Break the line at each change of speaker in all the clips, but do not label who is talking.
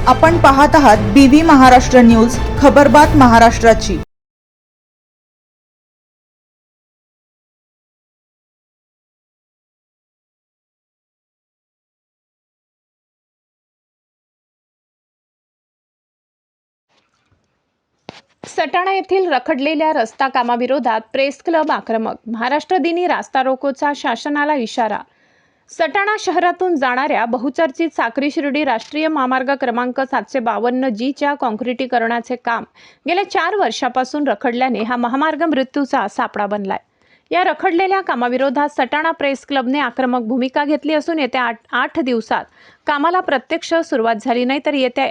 आपण पाहत आहात BV महाराष्ट्र न्यूज, खबरबात महाराष्ट्राची।
सटाणा येथील रखडलेल्या रस्ता कामाविरोधात प्रेस क्लब आक्रमक। महाराष्ट्र दिनी रास्ता रोकोचा शासनाला इशारा। सटाणा शहरातून जाणाऱ्या बहुचर्चित साक्री शिर्डी राष्ट्रीय महामार्ग क्रमांक 752G च्या काँक्रिटीकरणाचे काम गेल्या 4 वर्षापासून रखडल्याने हा महामार्ग मृत्यूचा सापळा बनलाय। या रखडलेल्या कामाविरोधात सटाणा प्रेस क्लबने आक्रमक भूमिका घेतली असून येत्या 8 दिवसात कामाला प्रत्यक्ष सुरुवात झाली नाही तर येत्या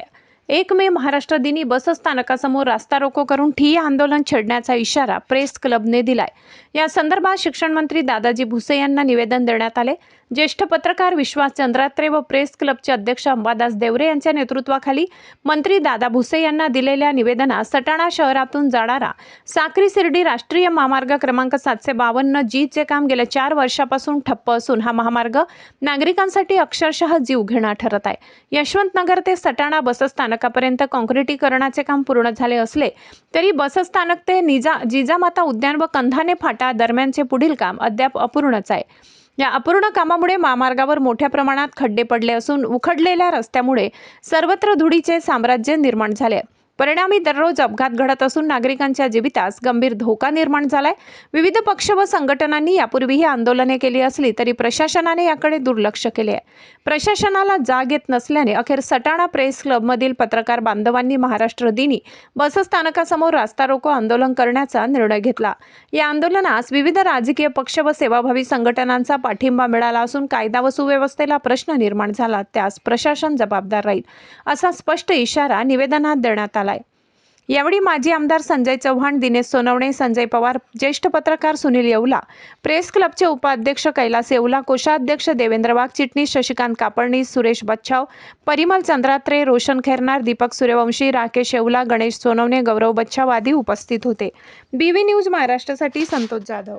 1 मे महाराष्ट्र दिनी बस स्थानकासमोर रास्ता रोको करून ठिय्या आंदोलन छेडण्याचा इशारा प्रेस क्लबने दिलाय। या संदर्भात शिक्षण मंत्री दादाजी भुसे यांना निवेदन देण्यात आले। ज्येष्ठ पत्रकार विश्वास चंद्रात्रे व प्रेस क्लबचे अध्यक्ष अंबादास देवरे यांच्या नेतृत्वाखाली मंत्री दादा भुसे यांना दिलेल्या निवेदनात सटाणा शहरातून जाणारा साक्री शिर्डी राष्ट्रीय महामार्ग क्रमांक 752G चे काम गेल्या 4 वर्षापासून ठप्प असून हा महामार्ग नागरिकांसाठी अक्षरशः जीवघेणा ठरत आहे। यशवंतनगर ते सटाणा बसस्थानकापर्यंत काँक्रिटीकरणाचे काम पूर्ण झाले असले तरी बसस्थानक ते जिजामाता उद्यान व कंधाने फाटा दरम्यानचे पुढील काम अद्याप अपूर्णच आहे। या अपूर्ण कामामुळे महामार्गावर मोठ्या प्रमाणात खड्डे पडले असून उखडलेल्या रस्त्यामुळे सर्वत्र धुळीचे साम्राज्य निर्माण झाले। परिणामी दररोज अपघात घडत असून नागरिकांच्या जीवितास गंभीर धोका निर्माण झालाय। विविध पक्ष व संघटनांनी यापूर्वीही आंदोलने केली असली तरी प्रशासनाने याकडे दुर्लक्ष केले आहे। प्रशासनाला जाग येत नसल्याने अखेर सटाणा प्रेस क्लबमधील पत्रकार बांधवांनी महाराष्ट्र दिनी बसस्थानकासमोर रास्ता रोको आंदोलन करण्याचा निर्णय घेतला। या आंदोलनास विविध राजकीय पक्ष व सेवाभावी संघटनांचा पाठिंबा मिळाला असून कायदा व सुव्यवस्थेला प्रश्न निर्माण झाला त्यास प्रशासन जबाबदार राहील असा स्पष्ट इशारा निवेदनात देण्यात आला। यावेळी माजी आमदार संजय चव्हाण, दिनेश सोनवणे, संजय पवार, ज्येष्ठ पत्रकार सुनील येवला, प्रेस क्लबचे उपाध्यक्ष कैलास येवला, कोषाध्यक्ष देवेंद्र वाघ, चिटणीस शशिकांत कापडणीस, सुरेश बच्छाव, परिमल चंद्रात्रे, रोशन खैरनार, दीपक सूर्यवंशी, राकेश येवला, गणेश सोनवणे, गौरव बच्छाव आदी उपस्थित होते। BV न्यूज महाराष्ट्रासाठी संतोष जाधव।